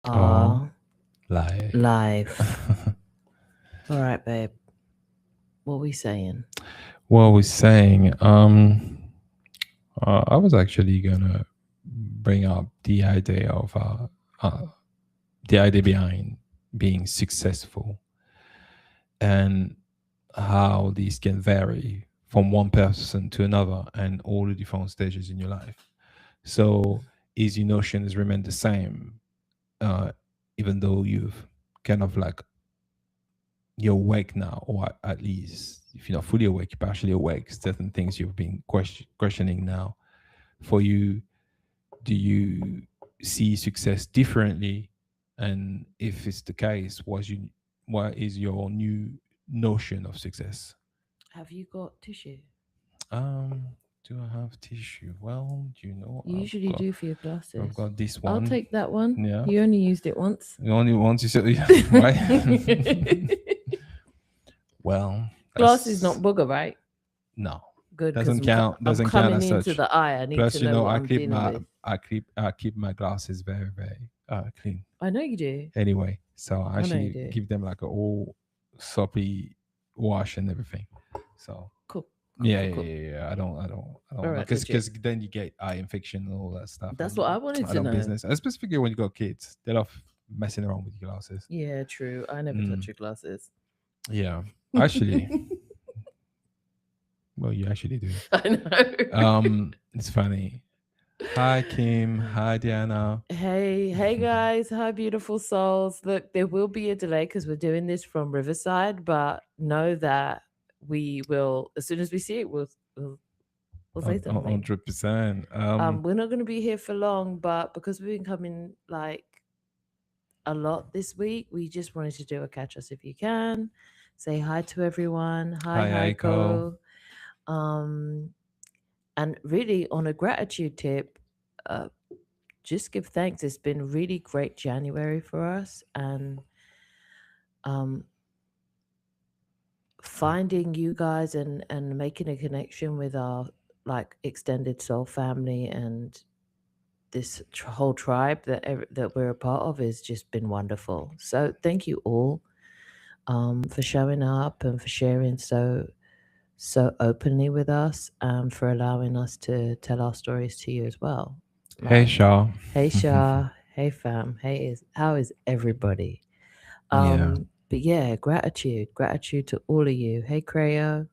are Live. live. All right, babe. What we saying? What we're saying, I was actually gonna bring up uh, the idea behind being successful and how these can vary from one person to another and all the different stages in your life. So, is your notions remain the same, uh, even though you've kind of like you're awake now, or at least if you're not fully awake, you're partially awake. Certain things you've been questioning now. For you, do you see success differently? And if it's the case, what is your new notion of success? Have you got tissue? Um, do I have tissue? Well, you know, You usually do for your I've glasses. got this I'll one. take that one. Yeah, You only used it once. the only ones you said, yeah, right? Well, Glasses that's not booger, right? no, Good, because doesn't count. I'm Doesn't count coming as into such. the eye. I need to Plus, know what I'm dealing with. I keep my glasses very very clean. I know you do. Anyway, so I I know you actually do. give them like a all soppy wash and everything. So Cool. Cool, yeah, cool, yeah, cool. yeah, yeah. I All don't know right, because legit. then you get eye infection and all that stuff, That's and what I wanted I to don't know. business. And specifically when you got kids, they love messing around with your glasses. Yeah, true. I never touch Mm, your glasses. yeah, actually, well, you actually do. I know. It's funny. Hi Kim. Hi Diana. Hey guys, hi beautiful souls. Look, there will be a delay because we're doing this from Riverside, but know that we will, as soon as we see it, we'll say something. 100%. We're not going to be here for long, but because we've been coming like a lot this week, we just wanted to do a catch us if you can. Say hi to everyone. Hi, Hi Aiko. Heiko. Um, and really, on a gratitude tip, uh, just give thanks. It's been really great January for us, and um, finding you guys and making a connection with our like extended soul family and this whole tribe that we're a part of has just been wonderful. So thank you all for showing up and for sharing so openly with us, for allowing us to tell our stories to you as well. Hey Like, Shaw. hey Shah, hey fam, how is everybody? Yeah, But yeah, gratitude to all of you. Hey Creo,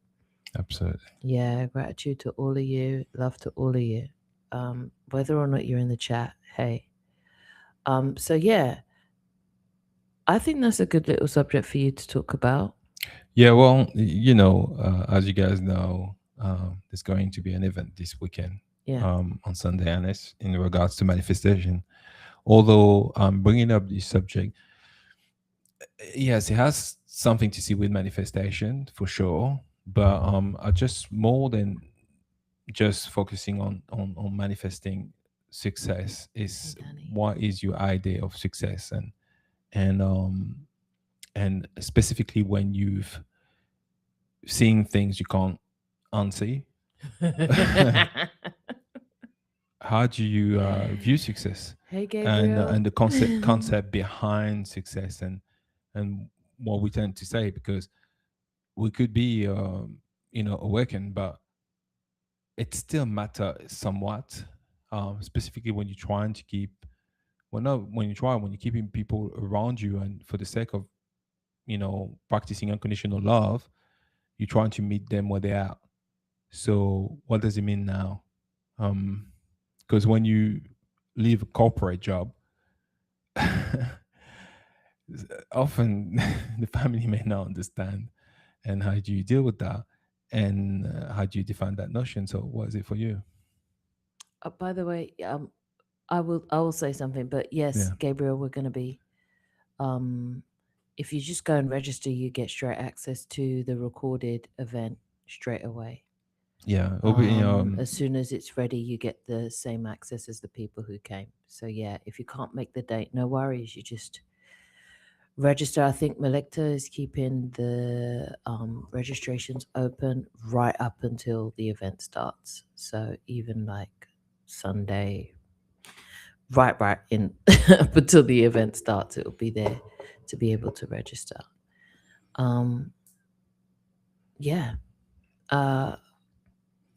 absolutely. yeah, gratitude to all of you, love to all of you. Whether or not you're in the chat, hey. So yeah, I think that's a good little subject for you to talk about. Yeah, well, as you guys know, there's going to be an event this weekend Yeah, on Sunday, and it's in regards to manifestation. Although I'm bringing up this subject, yes, it has something to see with manifestation for sure, but I just more than just focusing on manifesting success hey is Danny. what is your idea of success and and specifically when you've seen things you can't unsee. How do you view success Hey Gabriel. and the concept behind success and what we tend to say, because we could be awakened, but it still matter somewhat, specifically when you're trying to keep, well, not when you're keeping people around you and for the sake of practicing unconditional love, you're trying to meet them where they're at. So what does it mean now? Because when you leave a corporate job, often the family may not understand. And how do you deal with that? And how do you define that notion? So what is it for you? By the way, I will say something, but yes, Yeah. Gabriel, we're gonna be um if you just go and register, you get straight access to the recorded event straight away. Yeah. It'll be, As soon as it's ready, you get the same access as the people who came. So yeah, if you can't make the date, no worries. You just register. I think Melecta is keeping the registrations open right up until the event starts. So even like Sunday, right in up until the event starts. It'll be there to be able to register. Um, yeah. Uh,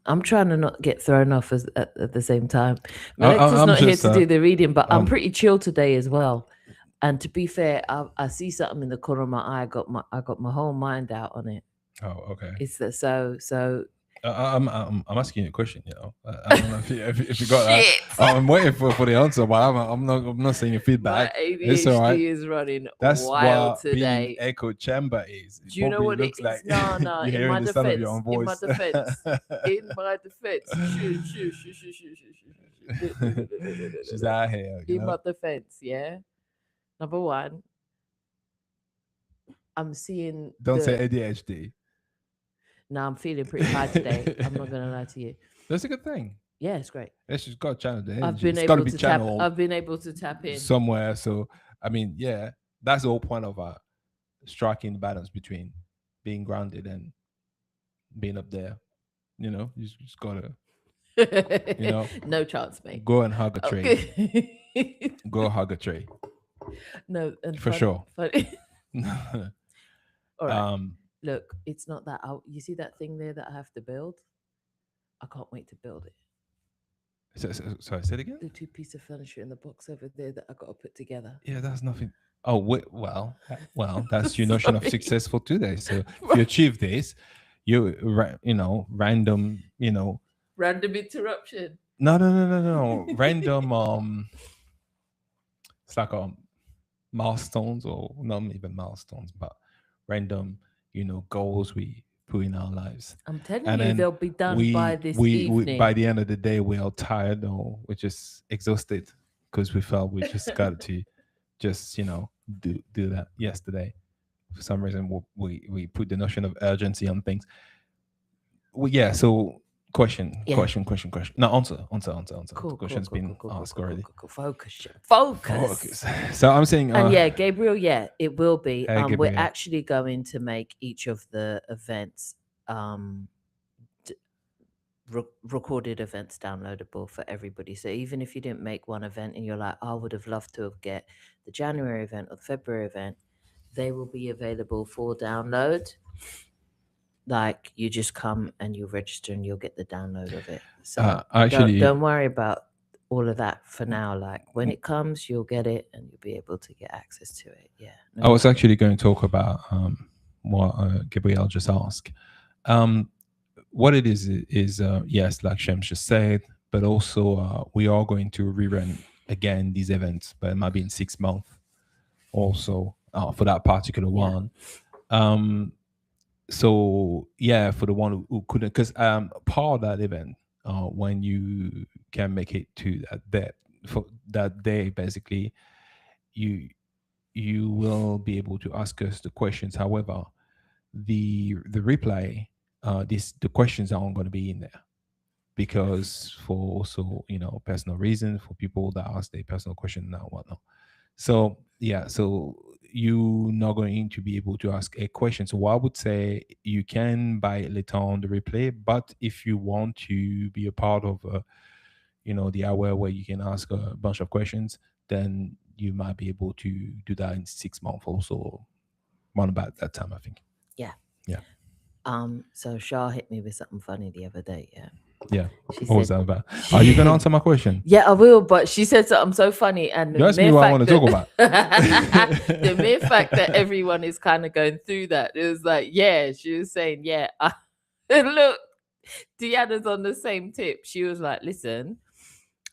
I'm trying to not get thrown off at the same time. Melekta's I'm not here just to do the reading, but I'm um pretty chill today as well. And to be fair, I see something in the corner of my eye. I got my whole mind out on it. oh, okay. It's that so I'm asking you a question. You know, I don't know if you got that. shit. I'm waiting for the answer, but I'm not saying your My feedback. It's all right. ADHD is running That's wild what being today. echo chamber is. It Do you know probably what it looks is? like No, no. you're hearing the sound of your own In my voice. defense, in my defense. Shoo, shoo, shoo, shoo, shoo, shoo, shoo, She's shoo. out here, you In know. my defense, yeah. Number one, I'm seeing Don't say the. ADHD. Now I'm feeling pretty high today. I'm not gonna lie to you. That's a good thing. Yeah, it's great. It's just got to channel the I've energy. been It's got to able be to tap. channeled I've been able to tap in. somewhere. So, I mean, yeah, that's the whole point of striking the balance between being grounded and being up there. You know, you just gotta, you know, No chance, mate. go and hug a tree. Okay. Go hug a tree No, and for sure. funny. All right. um, Look, it's not that. You see that thing there that I have to build? I can't wait to build it. sorry, say it again. The two piece of furniture in the box over there that I got to put together. Yeah, that's nothing. Oh, wait, well, that's your notion of Sorry. successful today. So if you achieve this, you know, random, you know, Random interruption. no, random, it's like milestones, or not even milestones, but random, you know, goals we put in our lives, I'm telling and you, then they'll be done by this we by evening. the end of the day we are tired or we're just exhausted because we felt we just got to just, you know, do that yesterday. For some reason we put the notion of urgency on things. Well, yeah, so Yeah. question. No, answer. The Cool, cool, question's cool, been cool, cool, cool, asked cool, cool, already. cool, cool. Focus, Shem. Focus. Focus. So I'm saying, And yeah, Gabriel, yeah, it will be. hey We're Gabriel. actually going to make each of the events, d- recorded events, downloadable for everybody. So even if you didn't make one event and you're like, "Oh, I would have loved to have get the January event or the February event, they will be available for download. Like you just come and you register and you'll get the download of it. So Actually, don't worry about all of that for now. Like when it comes, you'll get it and you'll be able to get access to it. Yeah. I No was problem. actually going to talk about what Gabriel just asked. Um, what it is yes, like Shem just said, but also we are going to rerun again these events, but it might be in 6 months also for that particular Yeah. one. So yeah, for the one who couldn't, because part of that event, when you can make it to that for that day, basically, you you will be able to ask us the questions. However, the replay, the questions aren't going to be in there because for also, you know, personal reasons, for people that ask their personal question and whatnot. So yeah, so you not going to be able to ask a question. So what I would say, you can buy it later on the replay, but if you want to be a part of you know, the hour where you can ask a bunch of questions, then you might be able to do that in 6 months also, around about that time, I think. Yeah. Yeah. So Shah hit me with something funny the other day. Yeah. Yeah. She What was said, that about? Are you gonna answer my question? yeah, I will, but she said something so funny, and the You asked me mere what I fact want to talk that about. the mere fact that everyone is kind of going through that, it was like, yeah, she was saying, yeah, look, Deanna's on the same tip. She was like, listen,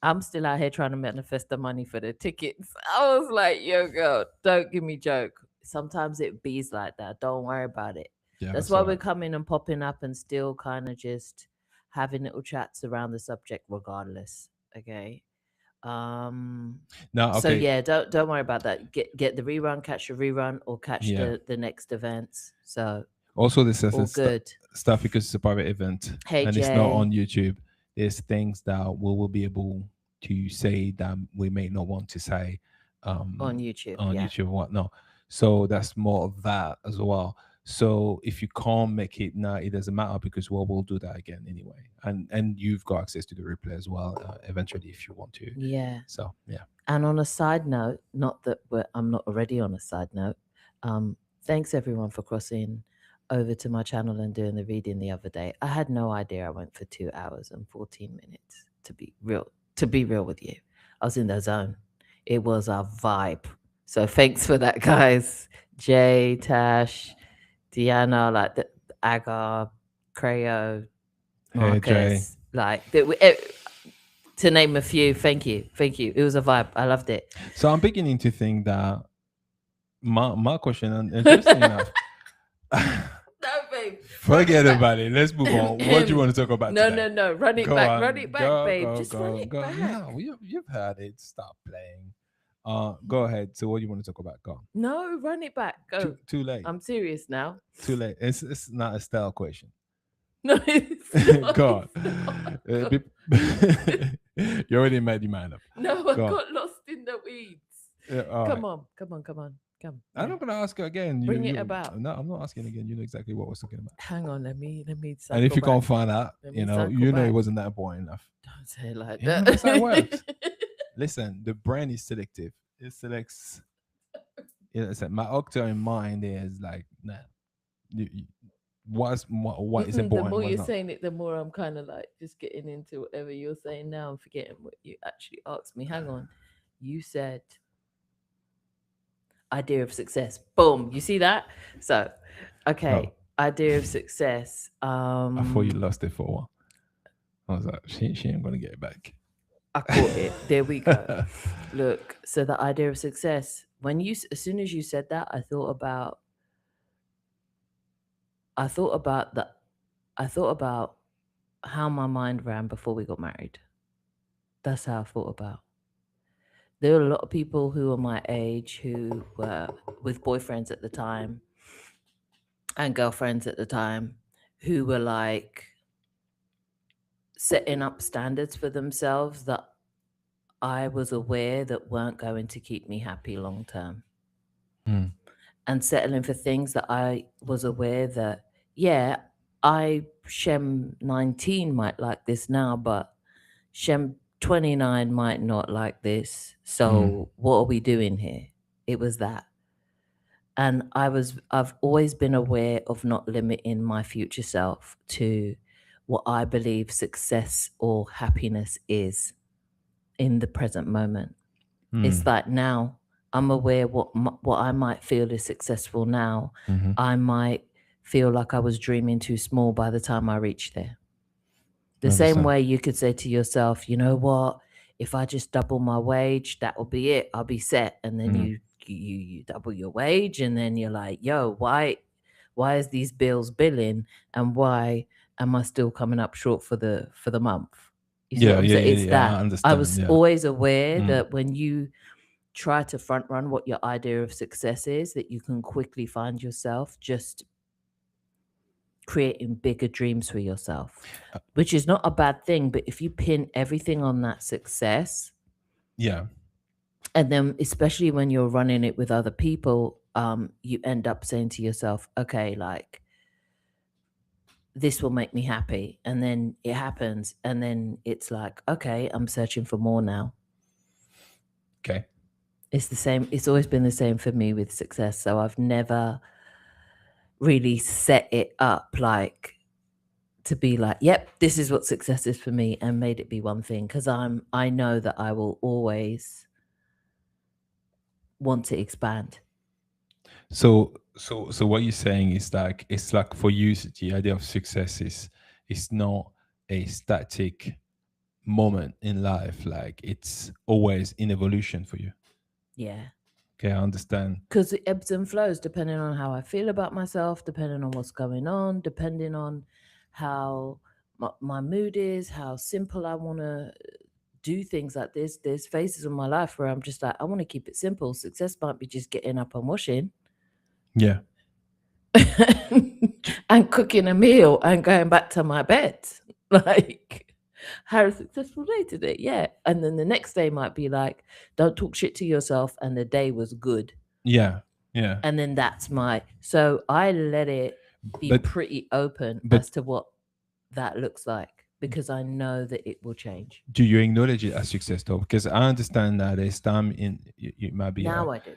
I'm still out here trying to manifest the money for the tickets. I was like, yo, girl, don't give me joke. Sometimes it bees like that. Don't worry about it. Yeah, That's that's why all we're right. coming and popping up and still kind of just having little chats around the subject regardless. Okay. Um Now, so okay. yeah, don't worry about that. Get the rerun, catch the rerun, or catch Yeah. the next events. So Also, this is all good. stuff because it's a private event Hey and it's not Jay on YouTube. There's things that we will be able to say that we may not want to say on YouTube. on Yeah. YouTube and whatnot. So that's more of that as well. So if you can't make it now, it doesn't matter because we'll do that again anyway. And you've got access to the replay as well, eventually if you want to. Yeah. So yeah. And on a side note, not that I'm not already on a side note, um, thanks everyone for crossing over to my channel and doing the reading the other day. I had no idea I went for 2 hours and 14 minutes, to be real with you. I was in the zone. It was a vibe. So thanks for that, guys. Jay, Tash, Deanna, like the Agar, Creo, Hey Jay. Marcus, like to name a few. Thank you, thank you. It was a vibe. I loved it. So I'm beginning to think that my question, and interesting enough, No, babe. forget about it. Let's move on. What do you want to talk about No, today? no, no. Run it Go back. on, Run it back, go, babe. go, Just run go, it go. back. No, you've heard it. Stop playing. Go ahead. So, what do you want to talk about? Go on. No, run it back. Go. Too late. I'm serious now. Too late. It's not a style question. No, it's not. Go on. It's not. You already made your mind up. No, I Go on. got lost in the weeds. All Come right. on, come on, come on. Come. I'm not gonna ask you again. Bring it about. No, I'm not asking again. You know exactly what I was talking about. Hang on, let me cycle And if you back. can't find out, Let you me know, cycle it back. wasn't that important enough. Don't say it like Yeah, that. that's how it works. Listen, the brain is selective. It selects. Listen, my octa in mind is like, nah. What is The important? more What's you're not? saying it, the more I'm kind of like just getting into whatever you're saying now. I'm forgetting what you actually asked me. Hang on. You said idea of success. Boom. You see that? So, okay. Oh, Idea of success. I thought you lost it for a while. I was like, she ain't gonna get it back. I caught it. There we go. Look, so the idea of success. When you, as soon as you said that, I thought about the, I thought about how my mind ran before we got married. That's how I thought about. There were a lot of people who were my age who were with boyfriends at the time and girlfriends at the time who were like setting up standards for themselves that I was aware that weren't going to keep me happy long term. And settling for things that I was aware that, yeah, Shem 19 might like this now, but Shem 29 might not like this. So what are we doing here? It was that. And I've always been aware of not limiting my future self to what I believe success or happiness is in the present moment. It's like now I'm aware what I might feel is successful now. I might feel like I was dreaming too small by the time I reach there. The same way you could say to yourself, you know what? If I just double my wage, that will be it. I'll be set. And then you double your wage, and then you're like, yo, why is these bills billing, and why am I still coming up short for the month? You see what I'm saying? It's that. I understand. I was always aware that when you try to front run what your idea of success is, that you can quickly find yourself just creating bigger dreams for yourself, which is not a bad thing. But if you pin everything on that success, yeah, and then especially when you're running it with other people, you end up saying to yourself, okay, like this will make me happy, and then it happens, and then it's like, okay, I'm searching for more now. okay. It's the same. It's always been the same for me with success. So I've never really set it up like to be like, yep, this is what success is for me, and made it be one thing, because I know that I will always want to expand. So what you're saying is like, it's like for you, the idea of success is not a static moment in life. Like it's always in evolution for you. Yeah. Okay, I understand. Because it ebbs and flows depending on how I feel about myself, depending on what's going on, depending on how my mood is, how simple I want to do things like this. There's phases of my life where I'm just like, I want to keep it simple. Success might be just getting up and washing. Yeah. And cooking a meal and going back to my bed. Like, had a successful day today. Yeah. And then the next day might be like, don't talk shit to yourself. And the day was good. Yeah. Yeah. And then that's my, so I let it be But pretty open but as to what that looks like because I know that it will change. do you acknowledge it as success though? Because I understand that there's time in you might be Now I do.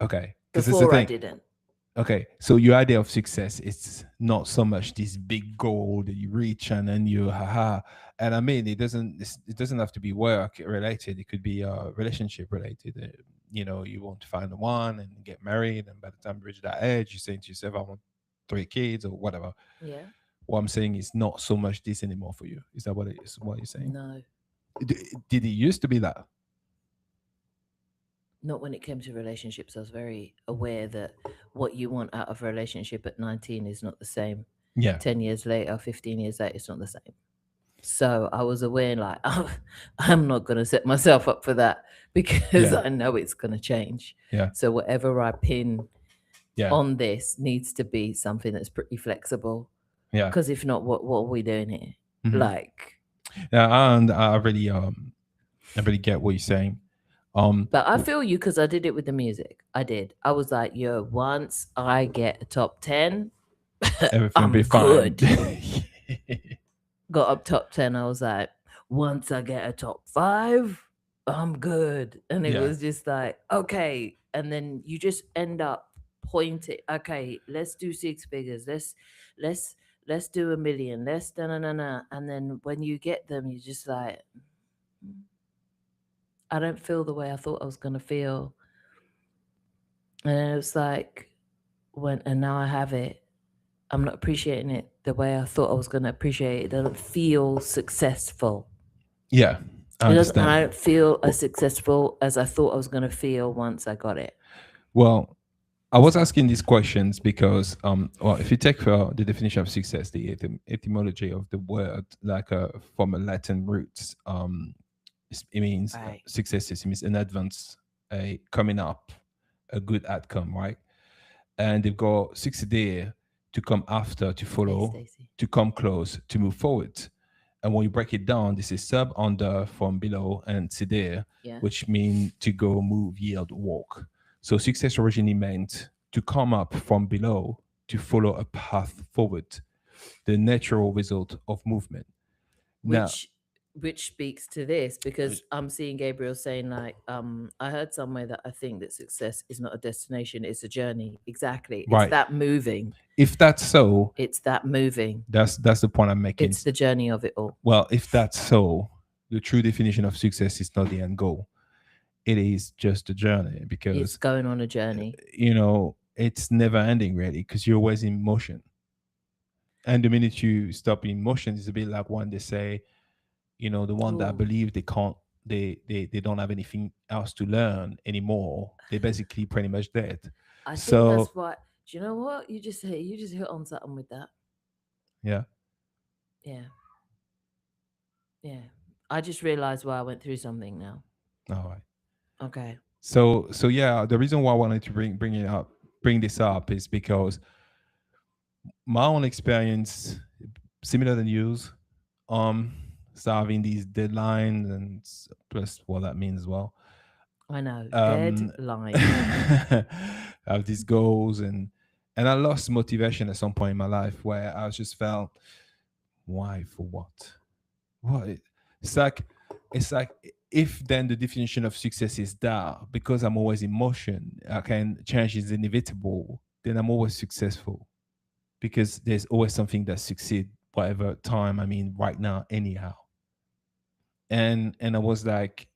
okay. Because it's the Before I thing. didn't. Okay, so your idea of success is not so much this big goal that you reach and then you haha. And I mean, it doesn't have to be work related. It could be relationship related. You know, you want to find the one and get married, and by the time you reach that age, you're saying to yourself, "I want 3 kids" or whatever. Yeah. What I'm saying is not so much this anymore for you. Is that what it is? What you're saying? No. Did it used to be that? Not when it came to relationships. I was very aware that what you want out of a relationship at 19 is not the same Yeah, 10 years later, 15 years later, it's not the same. So I was aware, like, oh, I'm not going to set myself up for that because yeah, I know it's going to change. yeah, So whatever I pin yeah, on this needs to be something that's pretty flexible. yeah. Because if not, what are we doing here? Hmm. Like, Yeah, and I really get what you're saying. but I feel you because I did it with the music. I did. I was like, yo, once I get a top 10, everything will be I'm fine. good. Got up top 10. I was like, once I get a top 5, I'm good. And it Yeah, was just like, okay. And then you just end up pointing, okay, let's do 6 figures. Let's let's do 1 million. Let's da na na na. And then when you get them, you're just like, "Mm, I don't feel the way I thought I was gonna feel." And then it was like, when and now I have it. I'm not appreciating it the way I thought I was gonna appreciate it. It doesn't feel successful. yeah, I It doesn't, and I understand. don't feel as Well, successful as I thought I was going to feel once I got it. well, I was asking these questions because, well, if you take the definition of success, the etymology of the word, like from a Latin roots, it means Right. success. It means an advance, a coming up, a good outcome, right? And they've got 60 there to come after, to Hey, follow, Stacy. to come close, to move forward. And when you break it down, this is sub, under, from below, and sidir, Yeah. which mean to go, move, yield, walk. So success originally meant to come up from below, to follow a path forward, the natural result of movement. Now, Which which speaks to this because I'm seeing Gabriel saying like, I heard somewhere that I think that success is not a destination, it's a journey. Exactly. It's right, that moving. if that's so, It's that moving. that's the point I'm making. It's the journey of it all. Well, if that's so, the true definition of success is not the end goal. It is just a journey It's because going on a journey. it's never ending really because you're always in motion. And the minute you stop in motion, it's a bit like when they say, the one that Oh, believe they can't, they don't have anything else to learn anymore. They're basically pretty much dead. I think So that's what. Do you know what you just hit on something with that? yeah, Yeah, yeah. I just realized why I went through something now. all right. Okay. So yeah, the reason why I wanted to bring this up is because my own experience, similar than yours, um, starving these deadlines and plus what that means as well. I know. Um, Deadlines. I have these goals and I lost motivation at some point in my life where I just felt, why for what? What? It's like it's like if then the definition of success is that because I'm always in motion, I can change is inevitable, then I'm always successful because there's always something that succeed whatever time I mean right now anyhow. And I was like,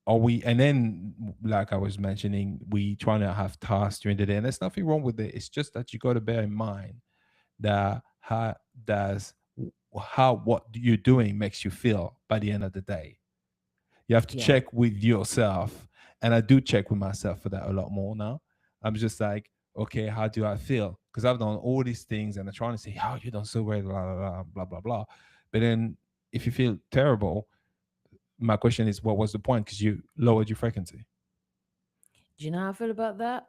are we and then like I was mentioning, we trying to have tasks during the day and there's nothing wrong with it. It's just that you got to bear in mind that does how what you're doing makes you feel by the end of the day. You have to Yeah. check with yourself. And I do check with myself for that a lot more now. I'm just like, okay, how do I feel? Because I've done all these things and I'm trying to say, oh, you done so great, blah, blah, blah, blah, blah, blah. But then if you feel terrible, my question is, what was the point? Because you lowered your frequency. Do you know how I feel about that?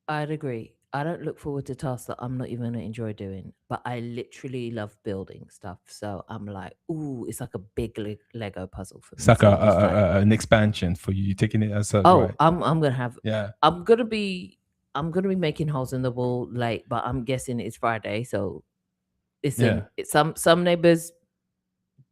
I'd agree. I don't look forward to tasks that I'm not even gonna enjoy doing, but I literally love building stuff. So I'm like, ooh, it's like a big Lego puzzle for It's me. like So I'm just like, an expansion for you. You're taking it as such, oh, right? I'm gonna have, Yeah, I'm gonna be, I'm gonna be making holes in the wall late, but I'm guessing it's Friday, so yeah, listen, some neighbors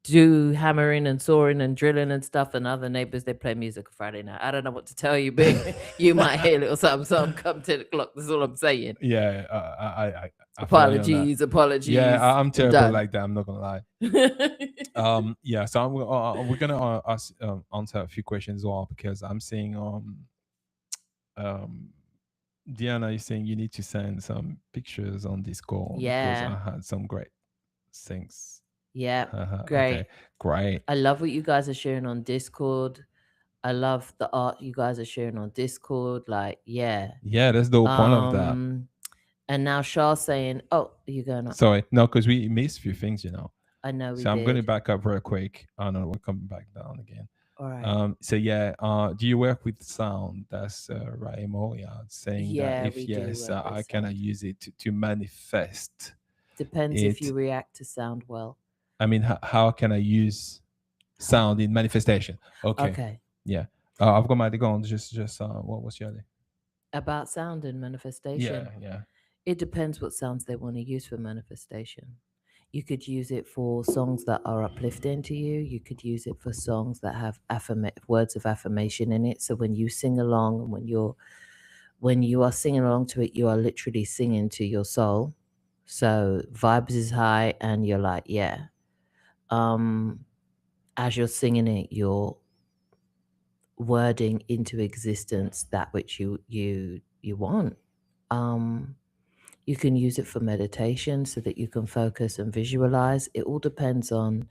do hammering and sawing and drilling and stuff, and other neighbors they play music on Friday night. I don't know what to tell you, but you might hear a little something, something come 10 o'clock. That's all I'm saying. yeah. I feel you on that. Apologies, Yeah, apologies. I'm I'm terrible done. like that. I'm not gonna lie. Yeah. So we're gonna ask, answer a few questions as well because I'm seeing um Diana is saying you need to send some pictures on this call because Yeah, I had some great things. yeah, Okay, great. great. I love what you guys are sharing on Discord. I love the art you guys are sharing on Discord. Like, yeah. Yeah, that's the whole point of that. Um, and now Shah's saying, "Oh, you're going up." Sorry, no, because we missed a few things, you know. I know we So I'm going to did. back up real quick. Oh no, we're coming back down again. All right. So yeah, do you work with sound? That's Raimo, yeah, saying that Yeah, we if do yes, work with I cannot sound. use it to manifest Depends if it. you react to sound well. I mean, how can I use How? sound in manifestation? Okay, Okay. yeah. I've got my go on. Just what was your other? About sound and Yeah, manifestation. yeah. It depends what sounds they want to use for manifestation. You could use it for songs that are uplifting to you. You could use it for songs that have words of affirmation in it. So when you sing along and when you are singing along to it, you are literally singing to your soul. So vibes is high and you're like, yeah. Um as you're singing it, you're wording into existence that which you want. Um you can use it for meditation so that you can focus and visualize. It all depends on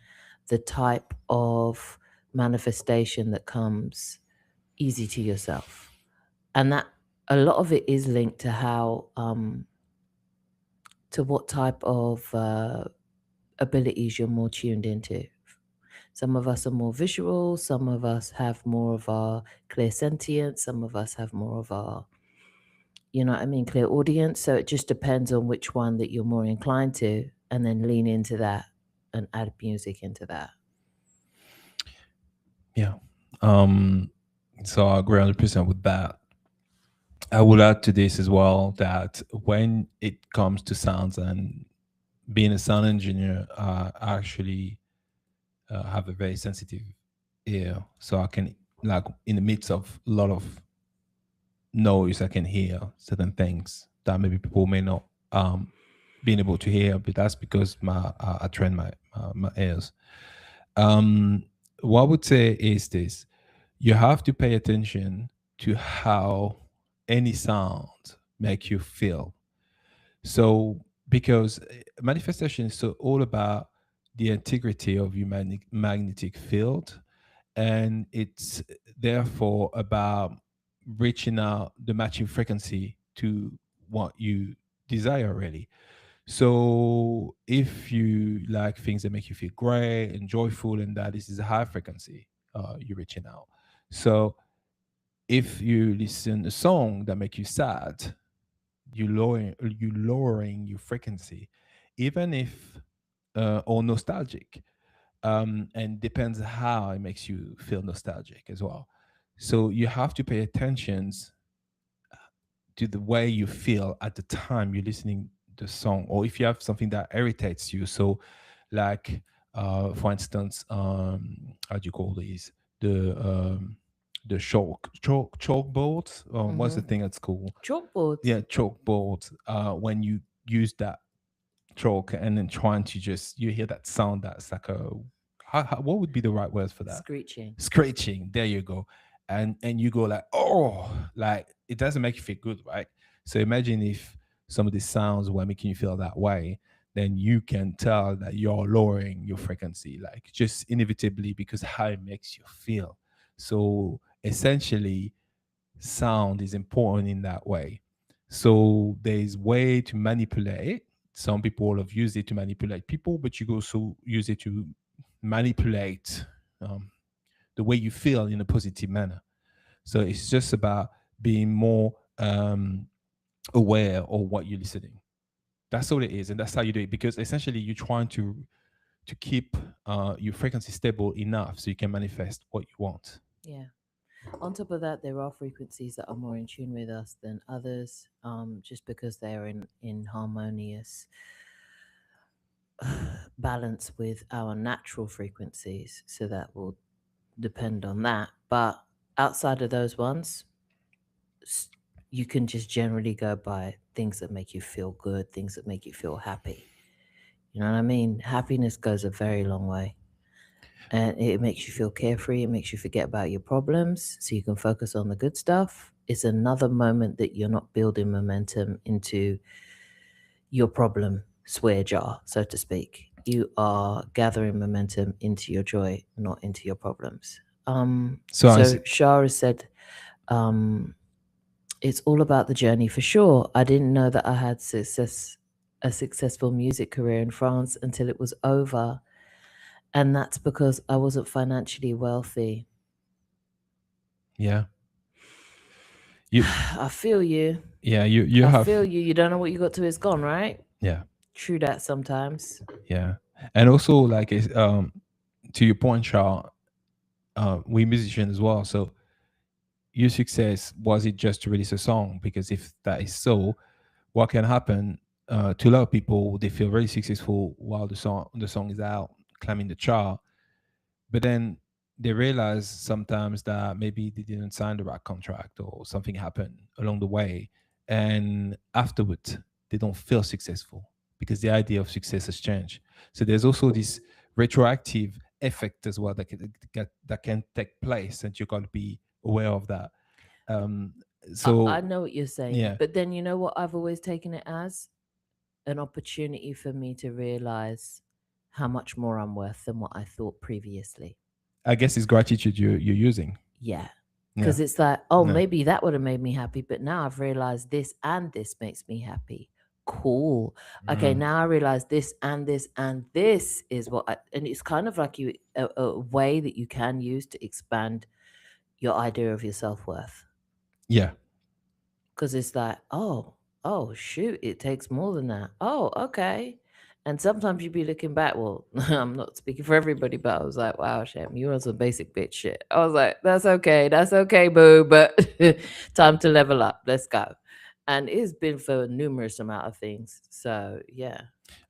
the type of manifestation that comes easy to yourself. And that a lot of it is linked to how to what type of abilities you're more tuned into. Some of us are more visual, some of us have more of our clear sentience, some of us have more of our, you know what I mean, clear audience. So it just depends on which one that you're more inclined to, and then lean into that and add music into that. Yeah. Um, so I agree 100% with that. I would add to this as well that when it comes to sounds and being a sound engineer, I actually have a very sensitive ear. So I can, like, in the midst of a lot of noise, I can hear certain things that maybe people may not being able to hear, but that's because I train my ears. Um, what I would say is this: you have to pay attention to how any sound make you feel. So because manifestation is so all about the integrity of your magnetic field, and it's therefore about reaching out the matching frequency to what you desire really. So if you like things that make you feel great and joyful, and that this is a high frequency, you're reaching out. So if you listen a song that make you sad, you lowering your frequency, even if or nostalgic, and depends how it makes you feel nostalgic as well. So you have to pay attention to the way you feel at the time you're listening the song, or if you have something that irritates you. So like for instance, how do you call these, the chalkboards, what's the Mm-hmm. thing that's called? Chalkboards. Yeah, chalkboards. When you use that chalk and then trying to just, you hear that sound that's like a, what would be the right words for that? Screeching. Screeching, there you go. And you go like, oh, like it doesn't make you feel good, right? So imagine if some of these sounds were making you feel that way, then you can tell that you're lowering your frequency, like just inevitably, because how it makes you feel. So essentially sound is important in that way. So there's way to manipulate it. Some people have used it to manipulate people, but you also use it to manipulate um, the way you feel in a positive manner. So it's just about being more aware of what you're listening. That's all it is, and that's how you do it. Because essentially, you're trying to keep your frequency stable enough so you can manifest what you want. Yeah. On top of that, there are frequencies that are more in tune with us than others, just because they are in harmonious balance with our natural frequencies. So that will depend on that. But outside of those ones, you can just generally go by things that make you feel good, things that make you feel happy. You know what I mean? Happiness goes a very long way. And it makes you feel carefree. It makes you forget about your problems so you can focus on the good stuff. It's another moment that you're not building momentum into your problem swear jar, so to speak. You are gathering momentum into your joy, not into your problems. So I So see. Shah has said, it's all about the journey for sure. I didn't know that I had a successful music career in France until it was over. And that's because I wasn't financially wealthy. Yeah, you. I feel you. Yeah, you I have. feel you. You don't know what you got to is gone, right? Yeah, True that sometimes. yeah, and also like to your point, Charles. We musicians as well. So your success was it just to release a song? Because if that is so, what can happen to a lot of people? They feel very successful while the song is out, climbing the chart, but then they realize sometimes that maybe they didn't sign the right contract or something happened along the way, and afterward they don't feel successful because the idea of success has changed. So there's also this retroactive effect as well that can take place, and you got to be aware of that. um I so know what you're saying. yeah, But then you know what I've always taken it as? An opportunity for me to realize how much more I'm worth than what I thought previously. I guess it's gratitude you're using. Yeah. Yeah, Because it's like, oh, yeah. maybe that would have made me happy, but now I've realized this and this makes me happy. Cool. Okay, Mm. now I realize this and this is what and it's kind of like a way that you can use to expand your idea of your self worth. Yeah, Because it's like, oh, shoot, it takes more than that. Oh, okay. And sometimes you'd be looking back. Well, I'm not speaking for everybody, but I was like, wow, Shem, you on some basic bitch shit. I was like, that's okay, boo, but time to level up. Let's go. And it's been for numerous amount of things. So yeah,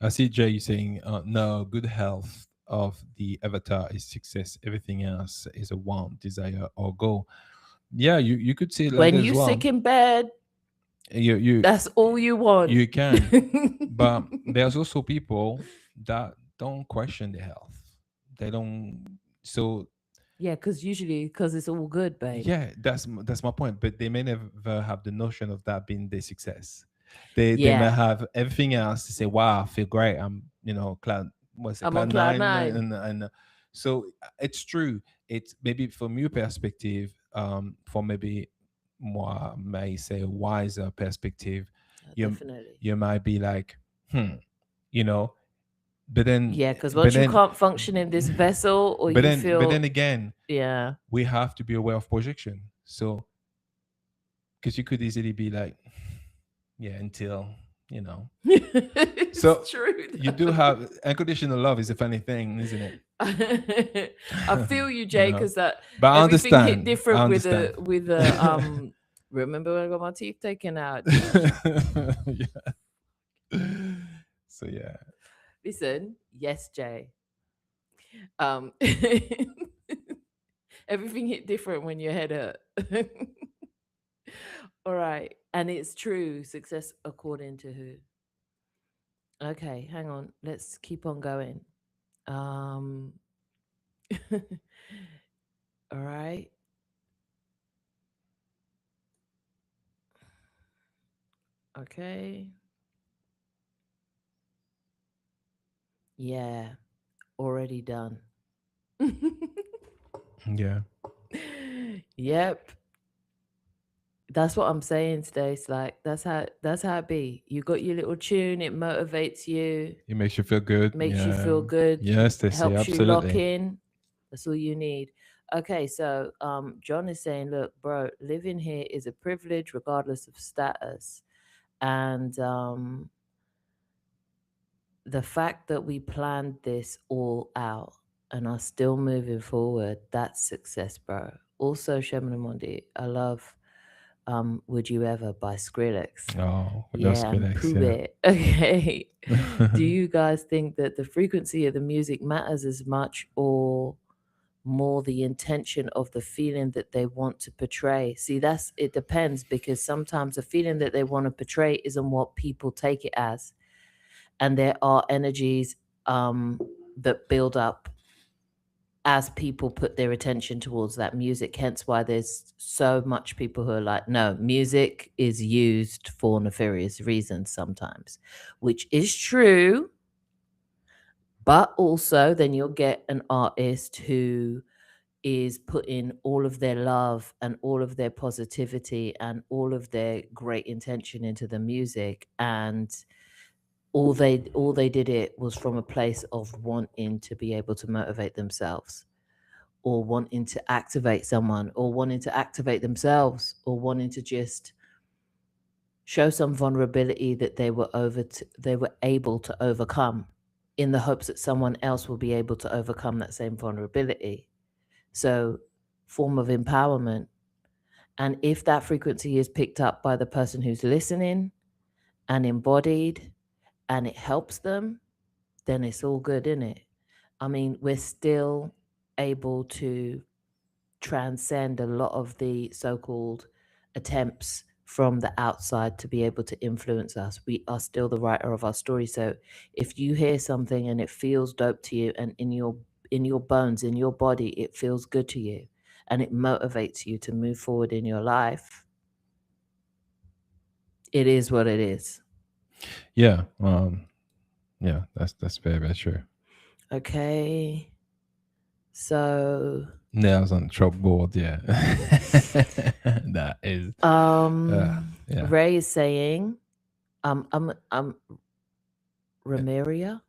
I see Jay saying, no, good health of the avatar is success. Everything else is a want, desire, or goal. Yeah, you could say it like when that as you well. sick in bed, You you that's all you want. you can, but there's also people that don't question their health. They don't. So Yeah, because usually, because it's all good, babe. yeah, that's my point. But they may never have the notion of that being their success. They may Yeah, have everything else to say, "Wow, I feel great. I'm cloud what's it I'm on cloud cloud nine," nine. and so it's true. It's maybe from your perspective, for maybe more may say a wiser perspective, you Definitely. you might be like, hmm, you know, but then Yeah, because but once you then can't function in this vessel, or you but feel, then again, yeah, we have to be aware of projection. So because you could easily be like, yeah, until you know. it's So true. you do have unconditional love is a funny thing, isn't it? I feel you, You Jay, know, because that but I everything hit understand. I different with understand. a. Remember when I got my teeth taken out? Yeah. So yeah, Listen, yes, Jay. Um, everything hit different when your head hurt. All right, and it's true. Success according to who? Okay, hang on. Let's keep on going. Um, all right. Okay. Yeah, already done. yeah, Yep. That's what I'm saying today. It's like that's how it be. You got your little tune, it motivates you, it makes you feel good. makes you Yeah, feel good, yes, they say helps you lock absolutely. in. That's all you need. Okay, so John is saying, look, bro, living here is a privilege regardless of status. And the fact that we planned this all out and are still moving forward, that's success, bro. Also, Shemanamondi, I love Would You Ever by Skrillex. Oh, those Yeah, and critics, prove yeah. it. Okay. Do you guys think that the frequency of the music matters as much or more the intention of the feeling that they want to portray? See, that's it depends because sometimes the feeling that they want to portray isn't what people take it as. And there are energies that build up as people put their attention towards that music. Hence why there's so much people who are like, no, music is used for nefarious reasons sometimes, which is true. But also, then you'll get an artist who is putting all of their love and all of their positivity and all of their great intention into the music, and all they did it was from a place of wanting to be able to motivate themselves, or wanting to activate someone, or wanting to activate themselves, or wanting to just show some vulnerability that they were able to overcome, in the hopes that someone else will be able to overcome that same vulnerability. So, form of empowerment. And if that frequency is picked up by the person who's listening and embodied, and it helps them, then it's all good, isn't it? I mean, we're still able to transcend a lot of the so-called attempts from the outside to be able to influence us. We are still the writer of our story. So if you hear something and it feels dope to you, and in your bones, in your body, it feels good to you, and it motivates you to move forward in your life, it is what it is. Yeah, yeah, that's very, very true. Okay. So Yeah, I was on the chalkboard, yeah. That is, yeah. Ray is saying I'm Remuria?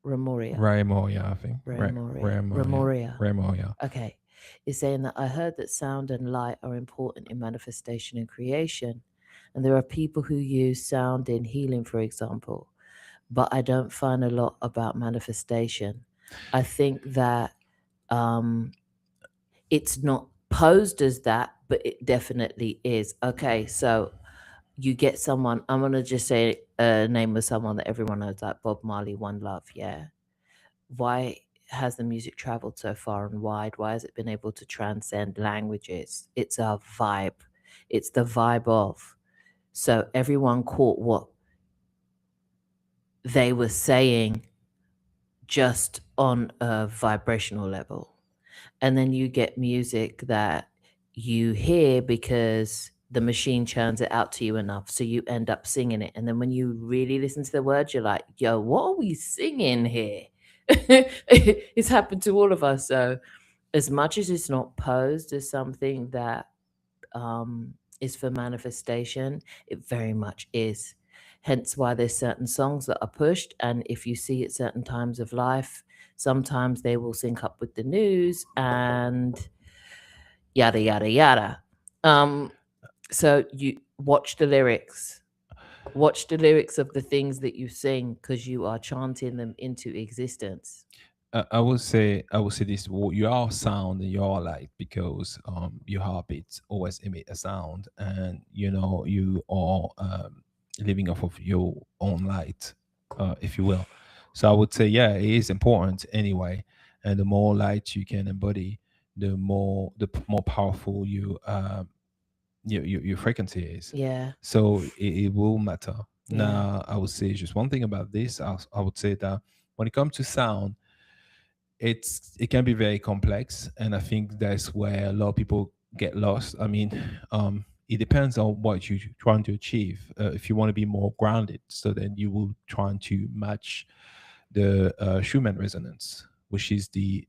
Remuria. Raimoya, I think. Remuria. Raimoya. Remuria. Raimoya. Okay. Is saying that I heard that sound and light are important in manifestation and creation. And there are people who use sound in healing, for example. But I don't find a lot about manifestation. I think that um, it's not posed as that, but it definitely is. Okay, so you get someone, I'm going to just say a name of someone that everyone knows, like Bob Marley, One Love, yeah? Why has the music traveled so far and wide? Why has it been able to transcend languages? It's a vibe. It's the vibe of. So everyone caught what they were saying just on a vibrational level. And then you get music that you hear because the machine churns it out to you enough, so you end up singing it. And then when you really listen to the words, you're like, yo, what are we singing here? It's happened to all of us. So as much as it's not posed as something that is for manifestation, it very much is. Hence why there's certain songs that are pushed, and if you see at certain times of life, sometimes they will sync up with the news and yada yada yada. Um, so you watch the lyrics. Watch the lyrics of the things that you sing, because you are chanting them into existence. I would say this: you are sound and you are light because your heartbeats always emit a sound, and you are living off of your own light, if you will. So I would say, yeah, it is important anyway, and the more light you can embody, the more powerful your frequency is. Yeah, So it will matter. yeah, Now, I would say just one thing about this. I would say that when it comes to sound, it can be very complex, and I think that's where a lot of people get lost. I mean, it depends on what you're trying to achieve. If you want to be more grounded, so then you will try to match the Schumann resonance, which is the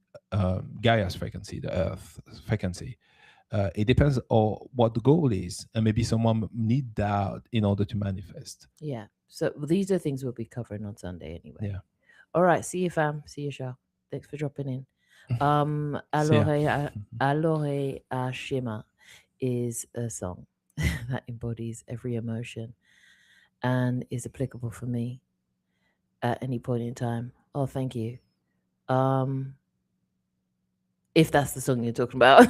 Gaia's frequency, the Earth frequency. It depends on what the goal is, and maybe someone need that in order to manifest. yeah. So these are things we'll be covering on Sunday anyway. Yeah. All right, see you, fam. See you, Shah. Thanks for dropping in. So yeah. Alohe Ashima is a song that embodies every emotion. and is applicable for me at any point in time. Oh, thank you. Um, if that's the song you're talking about.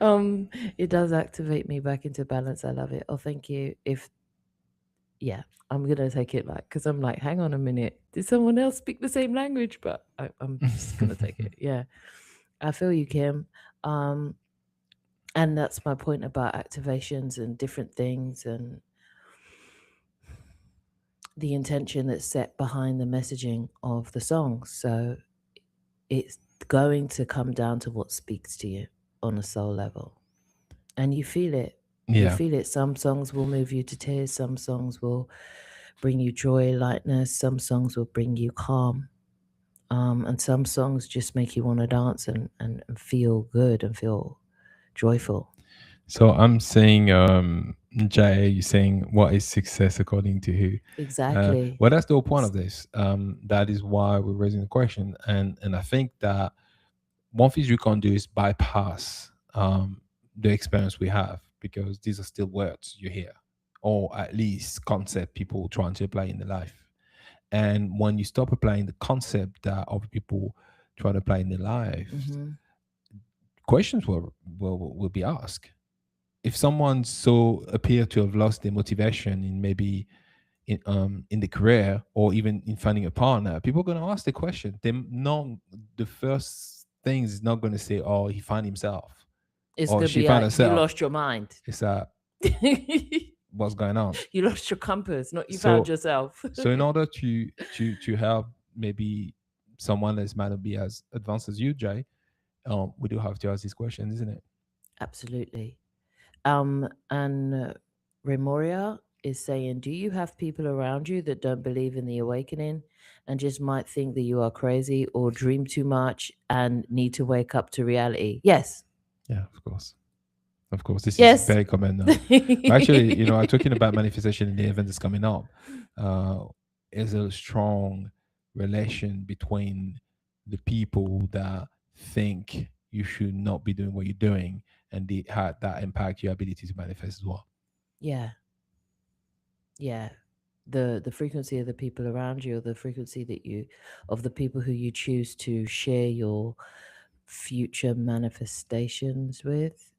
um, it does activate me back into balance. I love it. Oh, thank you. If yeah, I'm gonna take it like because I'm like, hang on a minute, did someone else speak the same language? But I'm just gonna take it. Yeah, I feel you, Kim. Um, and that's my point about activations and different things and the intention that's set behind the messaging of the songs. So it's going to come down to what speaks to you on a soul level. And you feel it. You Yeah. feel it. Some songs will move you to tears, some songs will bring you joy, lightness, some songs will bring you calm. And some songs just make you want to dance and feel good and feel joyful. So I'm saying, Jay, you're saying what is success according to who? Exactly. Well, that's the whole point of this. That is why we're raising the question, and I think that one thing you can't do is bypass the experience we have because these are still words you hear, or at least concept people trying to apply in their life. And when you stop applying the concept that other people try to apply in their lives, Hmm. questions will be asked. If someone so appear to have lost their motivation in maybe in the career or even in finding a partner, people are going to ask the question. They not the first things is not going to say, "Oh, he found himself," It's or going to "She be found like, you herself." lost your mind. It's what's going on. You lost your compass, not you found So, yourself. so in order to help maybe someone that might not be as advanced as you, Jay, we do have to ask these questions, isn't it? Absolutely. And Remoria is saying, do you have people around you that don't believe in the awakening and just might think that you are crazy or dream too much and need to wake up to reality? Yes. Yeah, of course. Of course, this is Yes. very common. Actually, talking about manifestation in the event that's coming up, uh, is a strong relation between the people that think you should not be doing what you're doing and how that impact your ability to manifest as well. Yeah. Yeah. The frequency of the people around you, or the frequency that you of the people who you choose to share your future manifestations with,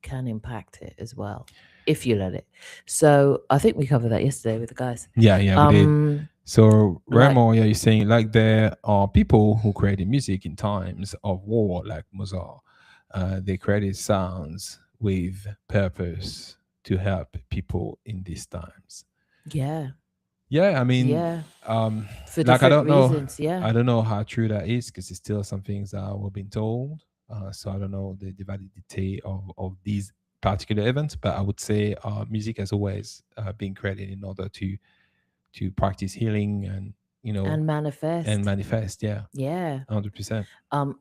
can impact it as well if you let it. So I think we covered that yesterday with the guys. Yeah, yeah, we did. Um, So, like Remo, yeah, you're saying like there are people who created music in times of war, like Mozart. They created sounds with purpose to help people in these times. yeah, Yeah, I mean, yeah, um, for like different reasons. Yeah, I don't know how true that is because it's still some things that we're being told. So I don't know the validity of these particular events, but I would say music has always been created in order to practice healing and and and manifest. manifest. Yeah, Yeah. 100%.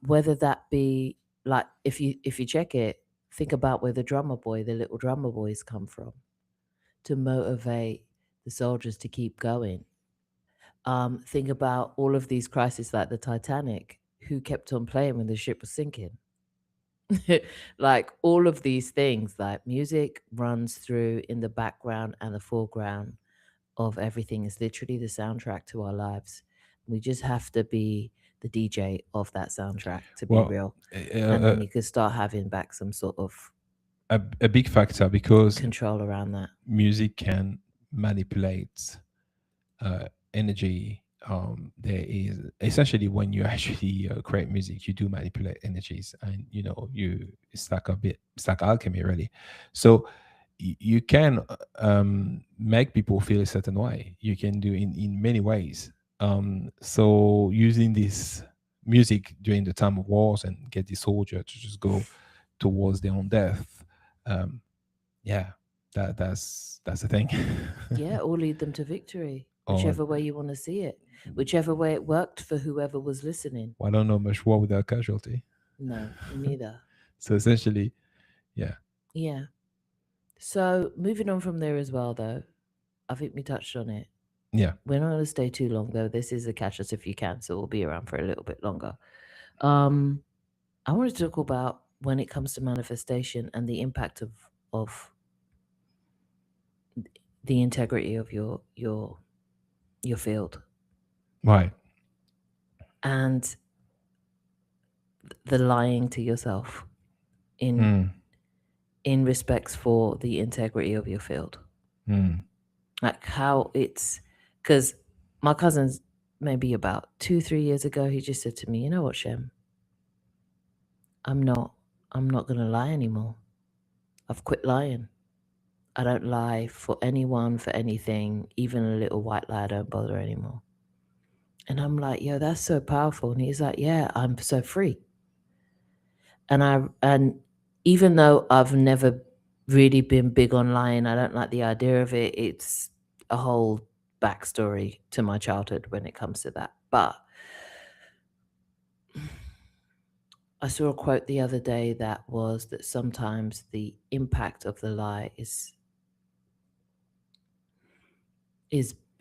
Whether that be like if you check it, think about where the little drummer boys come from to motivate the soldiers to keep going. Think about all of these crises like the Titanic, who kept on playing when the ship was sinking. Like all of these things, like music runs through in the background and the foreground of everything. Is literally the soundtrack to our lives. We just have to be the DJ of that soundtrack to be Well, real. And uh, then you could start having back some sort of a big factor because control around that. music can manipulate energy. There is essentially when you actually create music, you do manipulate energies, and you it's like alchemy, really. So you can make people feel a certain way. You can do in many ways. So using this music during the time of wars and get the soldier to just go towards their own death. Um, yeah, that's the thing. Yeah, or lead them to victory, Or whichever way you want to see it, whichever way it worked for whoever was listening. I don't know much war without casualty. No, me neither. So essentially, yeah, Yeah. So moving on from there as well, though, I think we touched on it. yeah, We're not going to stay too long, though. This is a catch us if you can, so we'll be around for a little bit longer. Um, I wanted to talk about when it comes to manifestation and the impact of the integrity of your field, Right. and the lying to yourself in Mm. respects for the integrity of your field. Mm. Like how it's, because my cousin's maybe about 2 3 years ago, he just said to me, you know what, Shem, i'm not I'm not gonna lie anymore. I've quit lying. I don't lie for anyone, for anything, even a little white lie, I don't bother anymore. And I'm like, yo, that's so powerful. And he's like, yeah, I'm so free. And even though I've never really been big on lying, I don't like the idea of it. It's a whole backstory to my childhood when it comes to that. But I saw a quote the other day that was that sometimes the impact of the lie is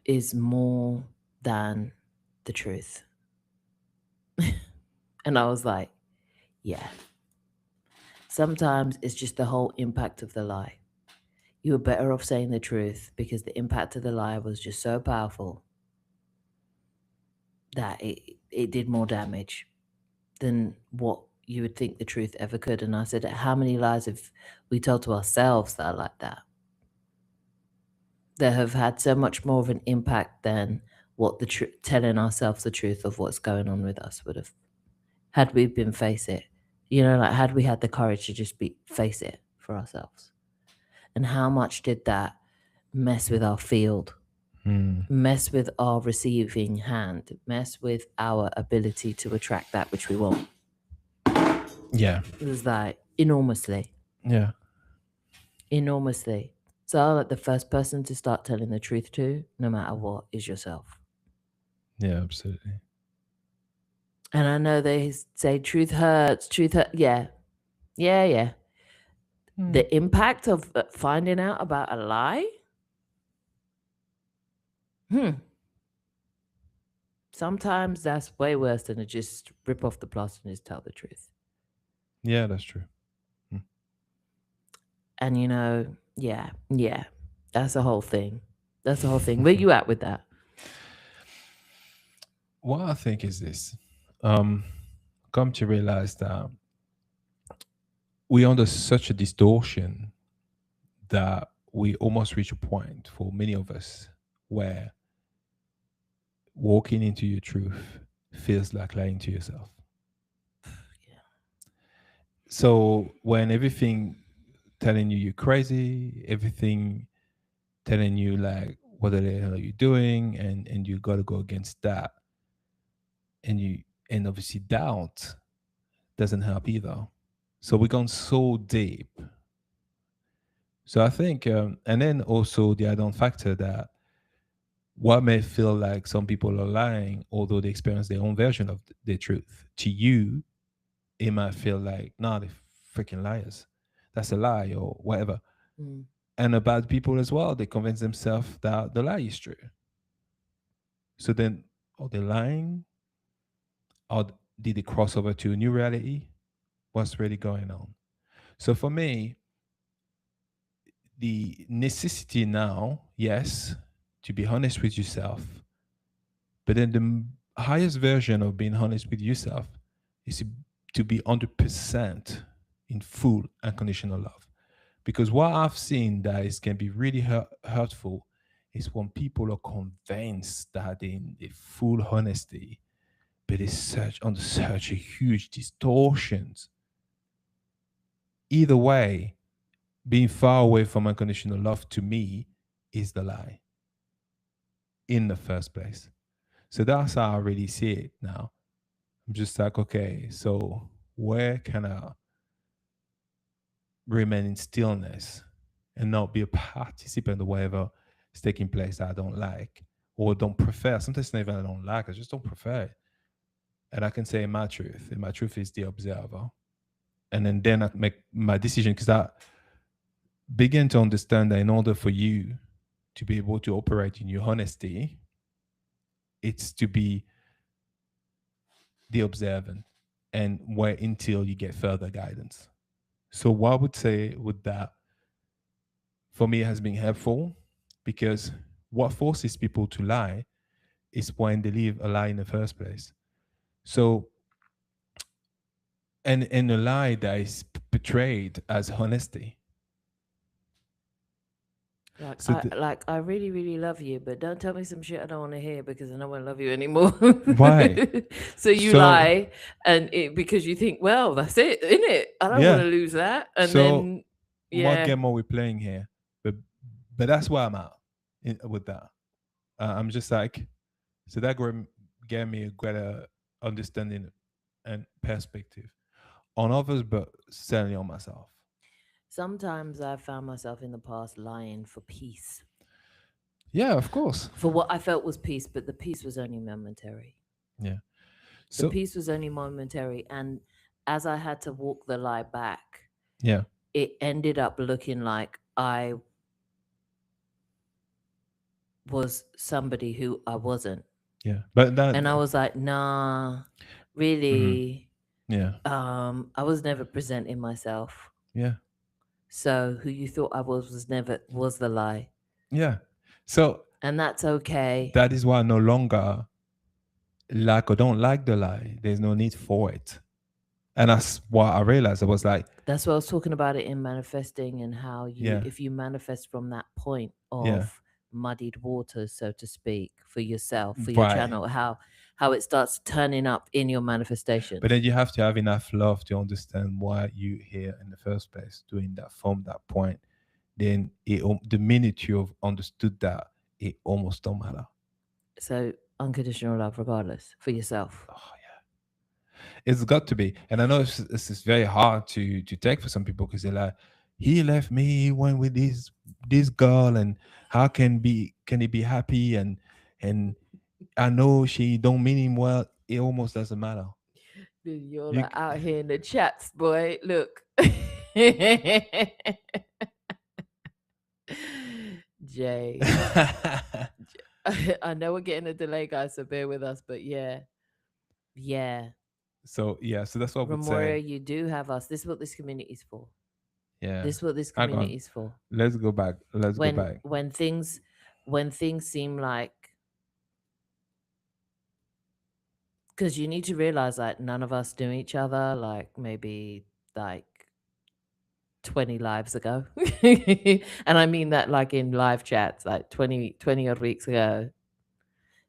is more than the truth. And I was like, yeah. Sometimes it's just the whole impact of the lie. You were better off saying the truth because the impact of the lie was just so powerful that it did more damage than what you would think the truth ever could. And I said, how many lies have we told to ourselves that are like that? That have had so much more of an impact than what telling ourselves the truth of what's going on with us would have, had we been face it. You know, like had we had the courage to just be face it for ourselves. And how much did that mess with our field, Mm. mess with our receiving hand, mess with our ability to attract that which we want? Yeah. It was like enormously, Yeah. enormously. So, like, the first person to start telling the truth to, no matter what, is yourself. Yeah. Absolutely. And I know they say truth hurts, truth hurt. Yeah, yeah, yeah. Mm. The impact of finding out about a lie, hmm, sometimes that's way worse than to just rip off the plaster and just tell the truth. Yeah, that's true. Mm. And yeah, yeah, that's the whole thing. That's the whole thing. Where you at with that? What I think is this. Um, Come to realize that we're under such a distortion that we almost reach a point for many of us where walking into your truth feels like lying to yourself. Yeah. So when everything telling you you're crazy, everything telling you like what the hell are you doing, and you got to go against that, and obviously doubt doesn't help either. So we've gone so deep. So I think, and then also the add-on factor that what may feel like some people are lying, although they experience their own version of the truth. To you, it might feel like, nah, they're freaking liars. That's a lie or whatever. Mm. And the bad people as well, they convince themselves that the lie is true. So then, are they lying? Or did they cross over to a new reality? What's really going on? So for me, the necessity now, yes, to be honest with yourself, but then the highest version of being honest with yourself is to be 100% in full unconditional love. Because what I've seen that is can be really hurtful is when people are convinced that in a full honesty, but it's such under such a huge distortions. Either way, being far away from unconditional love to me is the lie in the first place. So that's how I really see it now. I'm just like, okay, so where can I remain in stillness and not be a participant of whatever is taking place that I don't like or don't prefer? Sometimes not even I don't like, I just don't prefer it. And I can say my truth, and my truth is the observer. And then I make my decision because I begin to understand that in order for you to be able to operate in your honesty, it's to be the observant and wait until you get further guidance. So what I would say with that, for me, has been helpful because what forces people to lie is when they live a lie in the first place. So, and a lie that is portrayed as honesty. Like So I really really love you, but don't tell me some shit I don't want to hear because I don't want to love you anymore. why? So you So lie, and because you think, well, that's it, isn't it? I don't want yeah. to lose that, and So then what yeah, game are we playing here? But that's where I'm at with that. I'm just like, so that gave me a greater understanding and perspective on others, but certainly on myself. sometimes I've found myself in the past lying for peace, Yeah, of course. for what I felt was peace, but the peace was only momentary. Yeah. The So peace was only momentary, and as I had to walk the lie back, yeah, it ended up looking like I was somebody who I wasn't. yeah. But that, And I was like, nah, mhm, really. yeah, I was never presenting myself. yeah, So who you thought I was never was the lie. yeah. So And that's okay. that is why I no longer like or don't like the lie. There's no need for it. And that's what I realized. I was like, That's what I was talking about it in manifesting, and how you, yeah, if you manifest from that point yeah, of muddied waters, so to speak, for yourself, for your right. channel, how it starts turning up in your But then manifestations. you have to have enough love to understand why you here in the first place, doing that from that point. Then the minute you've understood that, it almost don't matter. So unconditional love regardless for yourself. Oh yeah, it's got to be. And I know it's very hard to take for some people because they're like, he left me, he went with this girl, and how can he be happy? And I know she don't mean him well. It almost doesn't matter. Dude, you're You like out here in the chats, boy. Look. Jay. I know we're getting a delay, guys, so bear with us, but yeah. Yeah. so yeah, so that's what I would Ramora, say. you do have us. This is what this community is for. Yeah. This is what this Hang community on. is for. Let's go back. Let's go When back. when things when things seem like, because you need to realize like none of us knew each other like maybe like 20 lives ago. And I mean that like in live chats, like 20 odd weeks ago.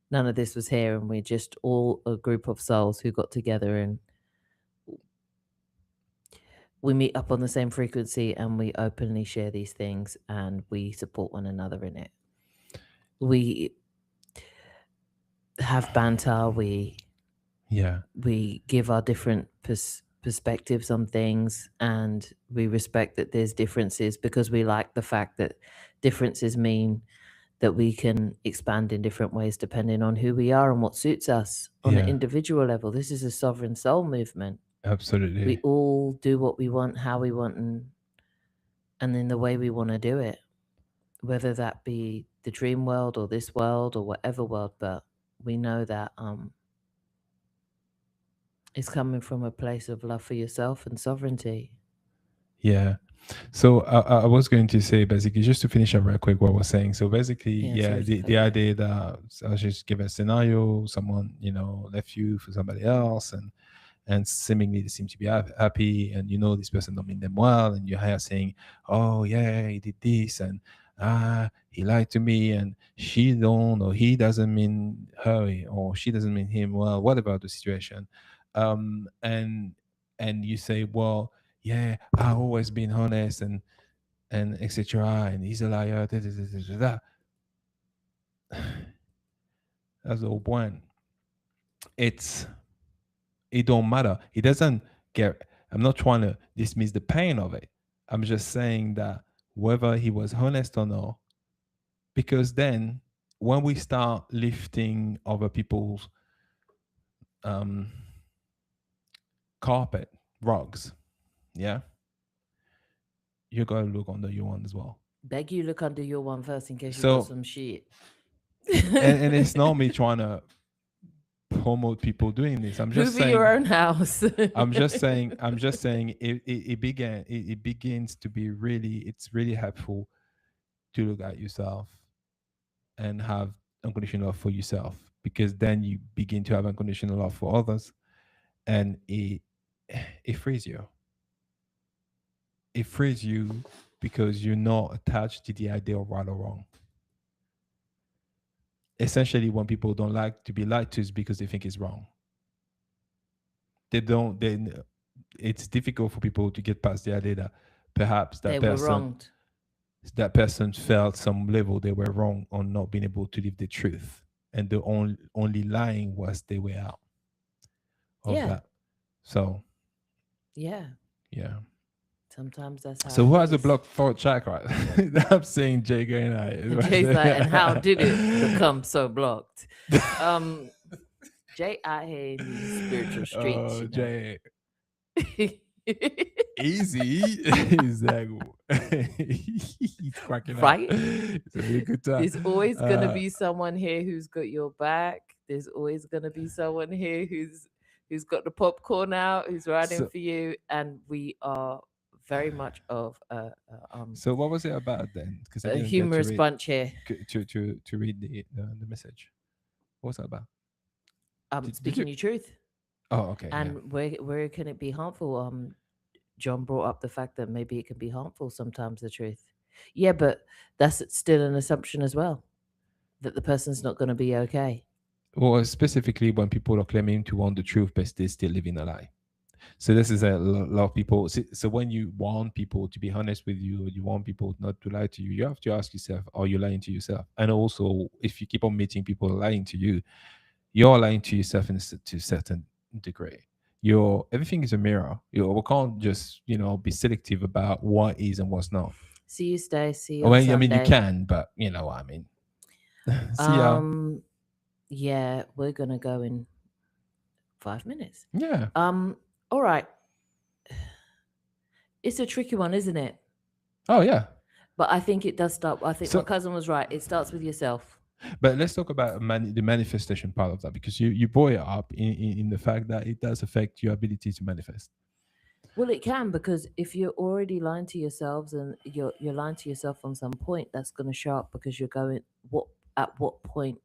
None of this was here, and we're just all a group of souls who got together, and we meet up on the same frequency, and we openly share these things, and we support one another in it. We have banter, Yeah. we give our different perspectives on things, and we respect that there's differences, because we like the fact that differences mean that we can expand in different ways depending on who we are and what suits us on an Yeah. individual level. This is a sovereign soul movement. We Absolutely. all do what we want, how we want, and in the way we want to do it, whether that be the dream world or this world or whatever world. But we know that it's coming from a place of love for yourself and sovereignty. Yeah. So I was going to say basically just to finish up real quick what I was saying. So basically, Yeah, yeah, sorry to cut the you off. idea that I was just give a scenario, someone left you for somebody else, and seemingly they seem to be happy, and this person don't mean them well, and you're here saying, oh yeah, he did this, and he lied to me, and she don't, or he doesn't mean her, or she doesn't mean him well, whatever the situation. Um and and you say, well, yeah, I've always been honest, and etc, and he's a liar, da, da, da, da, da, da. That's the whole point. it's it don't matter. It doesn't get. I'm not trying to dismiss the pain of it. I'm just saying that whether he was honest or not, because then when we start lifting other people's um, carpet, rugs, yeah, you gotta look under your one as well. Beg you look under your one first in case you got So, some shit. and it's not me trying to promote people doing this. I'm just Hoover your saying. own house. I'm just saying. I'm just saying. It begins to be really. It's really helpful to look at yourself. and have unconditional love for yourself, because then you begin to have unconditional love for others, and it frees you. It frees you because you're not attached to the idea of right or wrong. Essentially, when people don't like to be lied to, is because they think it's wrong. They don't. It's difficult for people to get past the idea that perhaps They were wronged. that person felt some level they were wrong on not being able to live the truth, and the only lying was their way out of Yeah. that. So Yeah. yeah. Sometimes that's how So it who has a is. blocked thought chakra? I'm saying Jay and And Jay's like, and how I. did it become so blocked? Um, Jay out here in these spiritual streets, Oh, you know. Jay, easy. He's like, he's cracking up. Right? It's a really good time. There's always gonna Uh, be someone here who's got your back. There's always gonna be someone here who's got the popcorn out, who's riding so, for you, and we are very much of so what was it about then? Because I a didn't get to humorous read bunch here. to read the message. What was that about? Did you? Speaking your truth. Oh, okay, yeah. And where can it be harmful? John brought up the fact that maybe it can be harmful sometimes, the truth. Yeah, but that's still an assumption as well, that the person's not going to be okay. Well, specifically when people are claiming to want the truth, but they still living a lie. So this is a lot of people. So when you want people to be honest with you, or you want people not to lie to you, you have to ask yourself, are you lying to yourself? And also, if you keep on meeting people lying to you, you're lying to yourself to a certain degree. Your everything is a mirror. We can't just be selective about what is and what's not. See you, Stay. See you Well, on I mean, you Sunday. can, but you know what I mean. See ya. Um, yeah, we're gonna go in 5 minutes. Yeah. All right. It's a tricky one, isn't it? Oh yeah. But I think it does start. I think my So, cousin was right. It starts with yourself. but let's talk about the manifestation part of that, because you brought it up in the fact that it does affect your ability to manifest. Well, it can, because if you're already lying to yourselves and you're lying to yourself on some point, that's going to show up because you're going. What point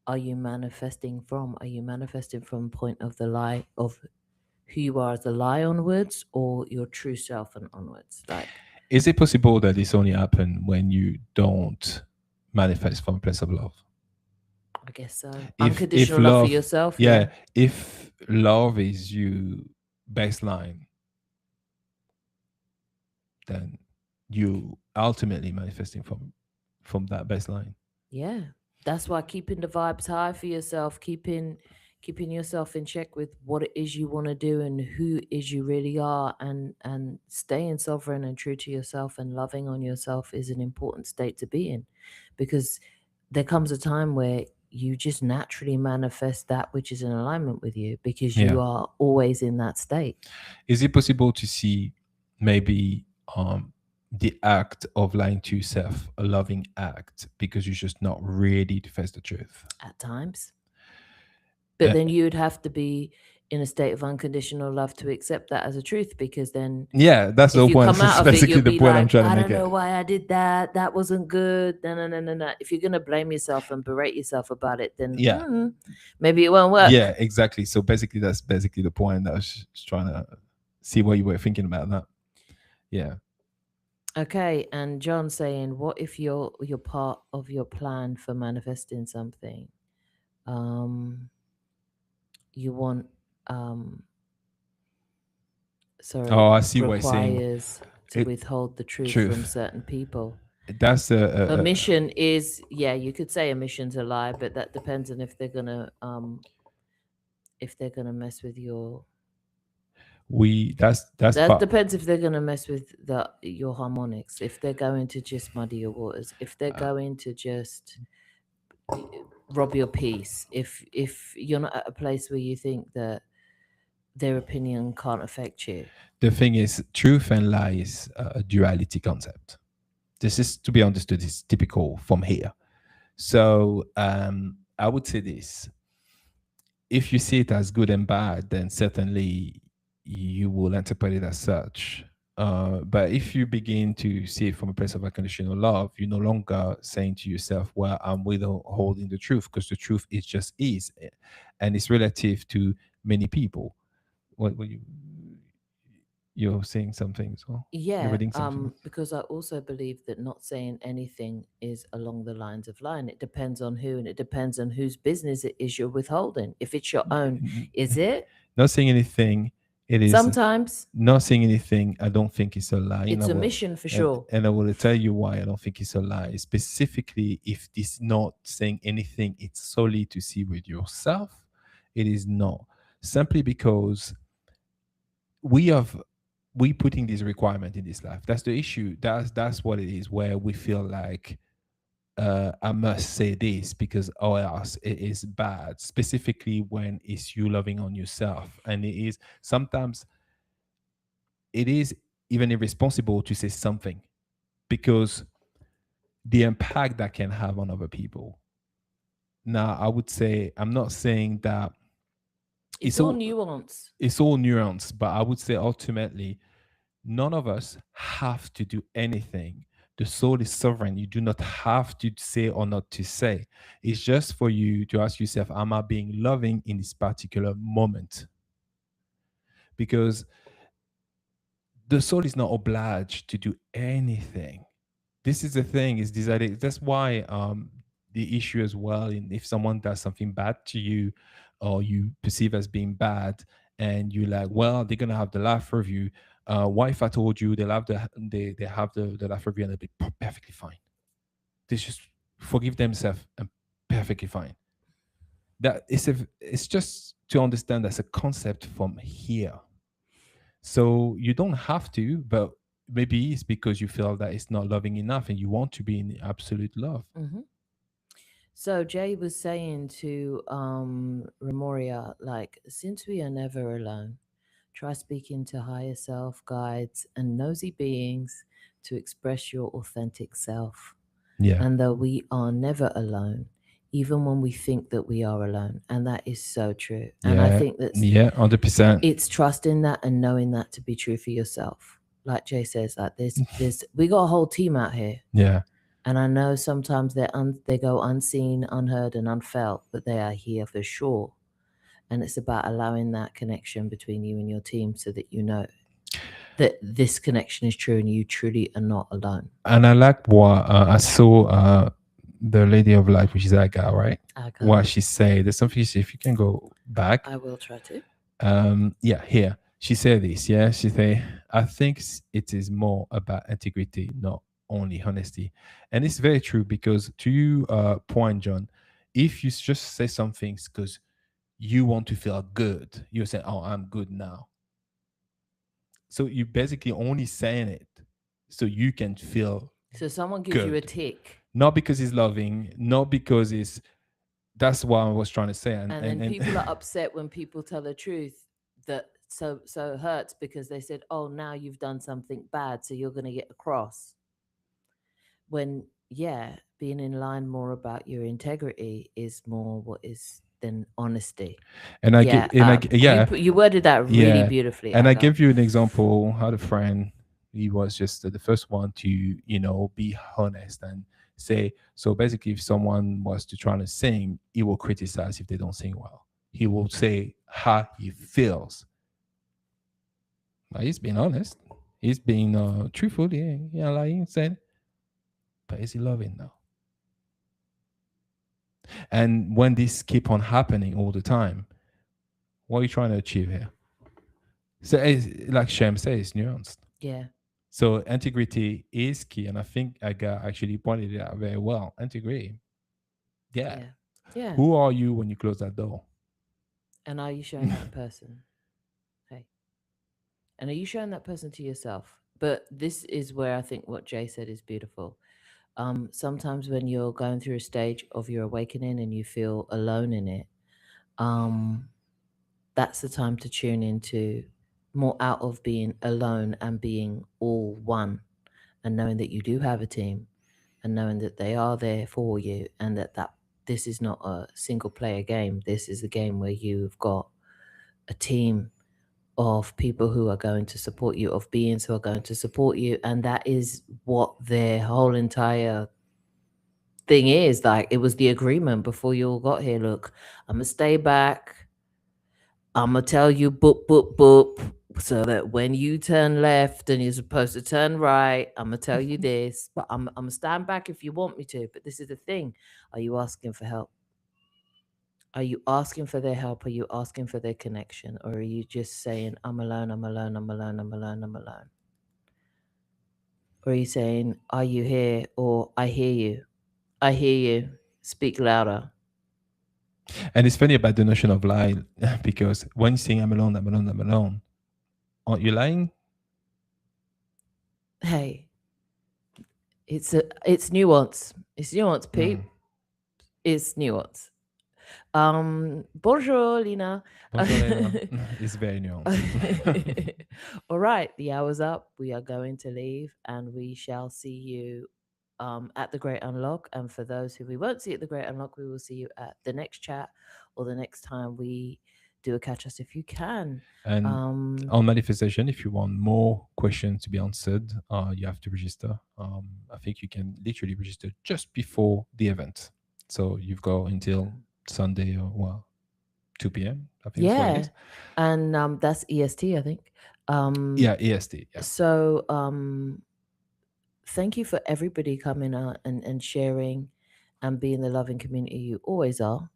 are you manifesting from? Are you manifesting from point of the lie of who you are as a lie onwards, or your true self and onwards? Like, Is it possible that this only happen when you don't manifest from a place of love? I guess so. If Unconditional love for love, yourself, yeah, yeah. if love is you baseline, then you ultimately manifesting from that baseline. Yeah. That's why keeping the vibes high for yourself, keeping yourself in check with what it is you want to do and who is you really are, and staying sovereign and true to yourself and loving on yourself is an important state to be in, because there comes a time where you just naturally manifest that which is in alignment with you because Yeah. you are always in that state Is it possible to see maybe the act of lying to yourself a loving act because you're just not ready to face the truth? at times. But Uh, then you'd have to be in a state of unconditional love to accept that as a truth, because then yeah, that's if the you point. come That's out of it, basically you'll the be point I'm like, trying to I make don't it. know why I did that. That wasn't good. No, no, no, no, no. If you're going to blame yourself and berate yourself about it, then Yeah, maybe it won't yeah, work. exactly. So basically, that's basically the point that I was just trying to see what you were thinking about that. Yeah. Okay. And John saying, what if you're part of your plan for manifesting something? You want, um, Oh, sorry, I see what you're saying. requires to It withhold the truth from truth. certain people. That's Omission is, yeah, you could say omission's a lie, but that depends on if they're gonna mess with your, we. That's that part. depends if they're gonna mess with your harmonics, if they're going to just muddy your waters, if they're Uh, going to just rob your peace, if you're not at a place where you think that their opinion can't affect you. the thing is, truth and lie is a duality concept. This is to be understood. Is typical from here. So I would say this: if you see it as good and bad, then certainly you will interpret it as such. But if you begin to see it from a place of unconditional love, you're no longer saying to yourself, "Well, I'm withholding the truth," because the truth is just is, and it's relative to many people. What you're saying something, so you're Yeah, reading something. because I also believe that not saying anything is along the lines of lying. It depends on who, and it depends on whose business it is you're withholding. If it's your own, is it? Not saying anything. It is Sometimes not saying anything. I don't think it's a lie. And it's I a will, mission for sure. and I will tell you why I don't think it's a lie. Specifically, if it's not saying anything, it's solely to see with yourself. It is not simply because we have we putting this requirement in this life. That's the issue. That's what it is. Where we feel like I must say this because or else it is bad. Specifically when it's you loving on yourself, and it is sometimes it is even irresponsible to say something because the impact that can have on other people. Now, I would say I'm not saying that It's it's all all nuance. it's all nuance, but I would say ultimately none of us have to do anything. The soul is sovereign. You do not have to say or not to say. It's just for you to ask yourself, am I being loving in this particular moment? Because the soul is not obliged to do anything. This is the thing, is decided. That's why the issue as well, in if someone does something bad to you or you perceive as being bad, and you're like, well, they're gonna have the laugh review. What if I told you they have the laugh review and they'll be perfectly fine? They just forgive themselves and perfectly fine. It's just to understand that's a concept from here. So you don't have to, but maybe it's because you feel that it's not loving enough and you want to be in absolute love. Hmm. So Jay was saying to Remoria, like, since we are never alone, try speaking to higher self, guides, and nosy beings to express your authentic self. Yeah. And that we are never alone, even when we think that we are alone. And that is so true. And I Yeah. think that's Yeah. 100%. it's trusting that and knowing that to be true for yourself. Like Jay says, like this, we got a whole team out here, Yeah. and I know sometimes they go unseen, unheard, and unfelt, but they are here for sure. And it's about allowing that connection between you and your team, so that you know that this connection is true and you truly are not alone. And I like what I saw the Lady of Light, which is that guy, right? Aga, What she said. There's something she said, if you can go back. I will try to. Yeah, here. She said this, yeah. She said, I think it is more about integrity, not only honesty. And it's very true because to you point, John, if you just say some things because you want to feel good, you say, oh, I'm good now. So you basically only saying it so you can feel So someone gives you a good. tick, Not because he's loving, not because it's that's what I was trying to say. And and and, then and people are upset when people tell the truth, that so hurts because they said, oh, now you've done something bad, so you're going to get across. When, yeah, being in line more about your integrity is more what is than honesty. and I Yeah, get and I yeah, you worded that really yeah. beautifully, And I Aga. give you an example. I had a friend, he was just the first one to, be honest and say, so basically, if someone was to try to sing, he will criticize if they don't sing well. He will say how he feels. Like, he's being honest. He's being truthful. Yeah, yeah, like he said, but is he loving now? And when this keep on happening all the time, what are you trying to achieve here? So, like Shem says, it's nuanced. Yeah, So integrity is key, and I think Aga actually pointed it out very well. Integrity, yeah. yeah, yeah. Who are you when you close that door? And are you showing that person? Hey, and are you showing that person to yourself? But this is where I think what Jay said is beautiful. Sometimes when you're going through a stage of your awakening and you feel alone in it, um, that's the time to tune into more out of being alone and being all one, and knowing that you do have a team, and knowing that they are there for you, and that this is not a single player game. This is a game where you've got a team of people who are going to support you, of beings who are going to support you. And that is what their whole entire thing is. Like, it was the agreement before you all got here. Look, I'm gonna stay back. I'm gonna tell you boop boop boop, so that when you turn left and you're supposed to turn right, I'm gonna tell you this. But I'm gonna stand back if you want me to. But this is the thing: are you asking for help? Are you asking for their help? Are you asking for their connection, or are you just saying, "I'm alone. I'm alone. I'm alone. I'm alone. I'm alone"? Or are you saying, "Are you here?" Or "I hear you. I hear you. Speak louder." And it's funny about the notion of lie because when you're saying I'm alone, I'm alone, I'm alone, aren't you lying? Hey, it's nuance. It's nuance, Mm. peep. It's nuance. Bonjour, Lina. Bonjour, Lena. It's very nuanced. All right, the hour's up. We are going to leave, and we shall see you at the Great Unlock. And for those who we won't see at the Great Unlock, we will see you at the next chat or the next time we do a catch us if you can. And Um, on manifestation, if you want more questions to be answered, you have to register. I think you can literally register just before the event. So you've got until Sunday or, well, 2 p.m. I think that's what it yeah, is. and that's EST, I think. Yeah, EST. Yeah. So thank you for everybody coming out and sharing and being the loving community you always are.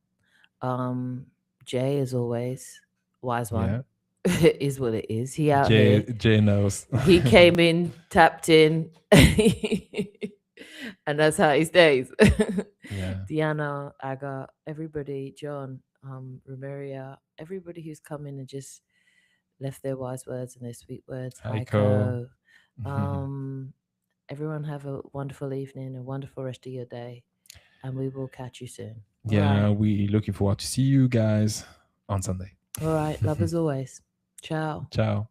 Um, Jay, as always, wise one, Yeah. is what it is. He out Jay, here. Jay knows. He came in, tapped in, and that's how he stays. Yeah. Deanna, Aga, everybody, John, Romeria, everybody who's come in and just left their wise words and their sweet words. Heiko. Heiko. Um, Everyone have a wonderful evening, a wonderful rest of your day, and we will catch you soon. All right. Yeah, we looking forward to see you guys on Sunday. All right. Love as always. Ciao. Ciao.